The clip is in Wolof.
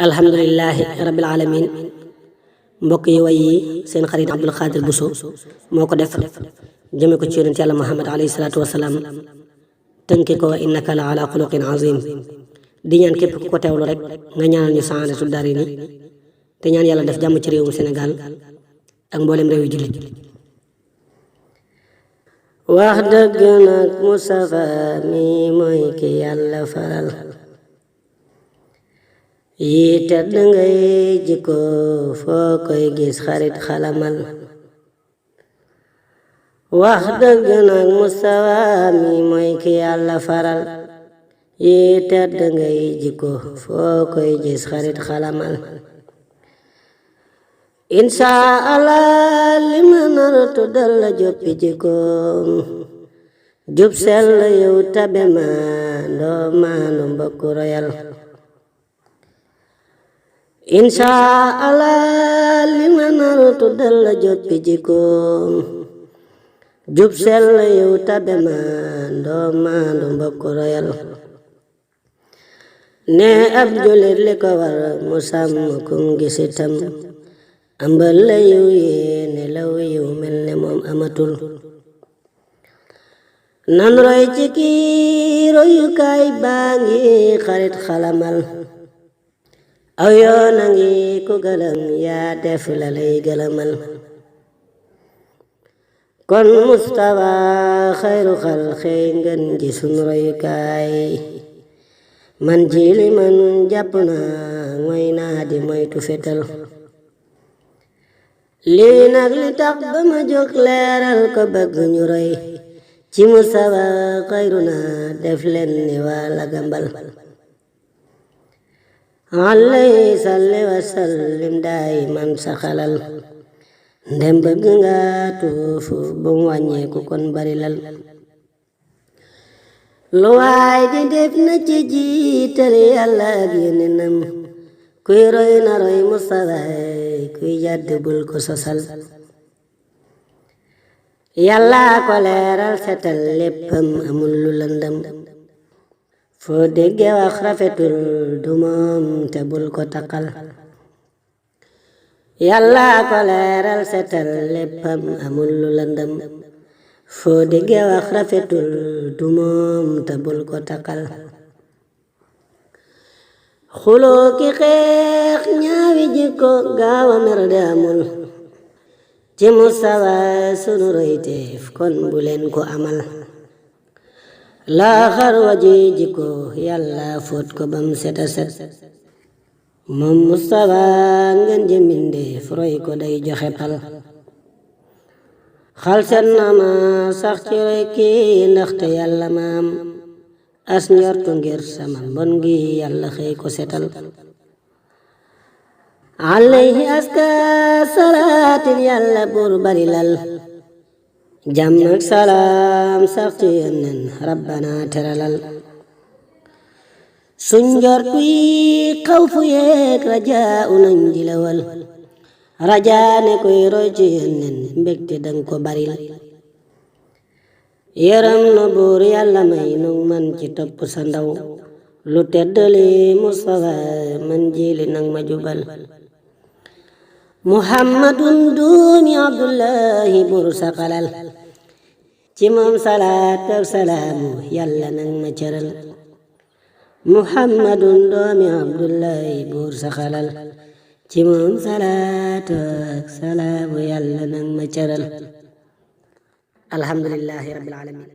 alhamdulillahi rabbil alamin mbokk yi way yi seen xarit Abdul Xaadir Buso moo ko def jëme ko ci yonent yàlla Muhammad alayhi salaatu wasalaam tënki ko wa innaka la ala xuluqin azim di ñaan képp ku ko teewlu rek nga ñaanal ñu saadatu daarayni te ñaan yàlla def jàmm ci réewum Sénégal ak mboolem réew yu jullit. wax dëgg nag Mustafa mi mooy ki yàlla faral yi tedd ngay jikko foo koy gis xarit xalamal. wax dëgg nag Mustafa mi mooy ki yàlla faral yi tedd ngay jikko foo koy gis xarit xalamal. insha Allah li ma nar tuddal la joppi jikkoom jub sell yow tabe maandoo maandu mbokk royal. insha Allah li ma nar tuddal la joppi jikkoom jub sell yow tabe maandoo maandu mbokk royal. ne ab jullit li ko war mu sàmm kum gisitam ambal la yiw yéene law yiw mel ne moom amatul. nan roy ci kii royukaay baa ngi xarit xalamal. aw yoon a ngi ku gëlëm yaa def la lay gëlëmal. kon Mustafa xayru xalqi ngeen ji sun royukaay man jili man jàpp naa ngoy naa di moytu fetal. lii nag li tax ba ma jóg leeral ko bëgg ñu roy ci Mustafa xayru naa def leen ni waa la gambal. alayhi salli wa sallim daay man sa xalal ndem bëgg nga tuufu bu mu wàññeeku kon bari lal. lu waay di def na ci jiital yàlla ak yonenam kuy roy na roy Mustafa kuy jàdd bul ko sosal. yàlla ko leeral setal léppam amul lu lëndëm foo dégge wax rafetul du moom te bul ko taqal. yàlla ko leeral setal léppam amul lu lëndëm foo dégge wax rafetul du moom te bul ko taqal. xuloo ki xeex ñaawi jikko gaaw a mer de amul ci Mustafa sunu royteef kon bu leen ko amal. laaxar waji jikko yàlla fóot ko bam seta set moom Mustafa ngeen jëmbindeef roy ko day joxe pal. xalset na ma sax ci roy kii ndaxte yàlla maam as njortu ngir sama mbon gi yàlla xëy ko setal. alayhi aska salaatin yàlla buur bari lal jàmm ak salaam sax ci yónneen rabbana teralal. suñ njortu yi xaw fu yeeg rajaa unañ di lawal rajaa ne koy roy ci yónneen mbégte dang ko baril. yaram na buur yàlla may nu man ci topp sa ndaw lu teddali Mustafa man jili nang ma jubal. muhammadun doomi abdullahi buur sa xalal ci moom salaat ak salaamu yàlla nang ma cëral. muhammadun doomi abdullahi buur sa xalal ci moom salaat ak salaamu yàlla nang ma cëral. alhamdulillahi rabbil alamin.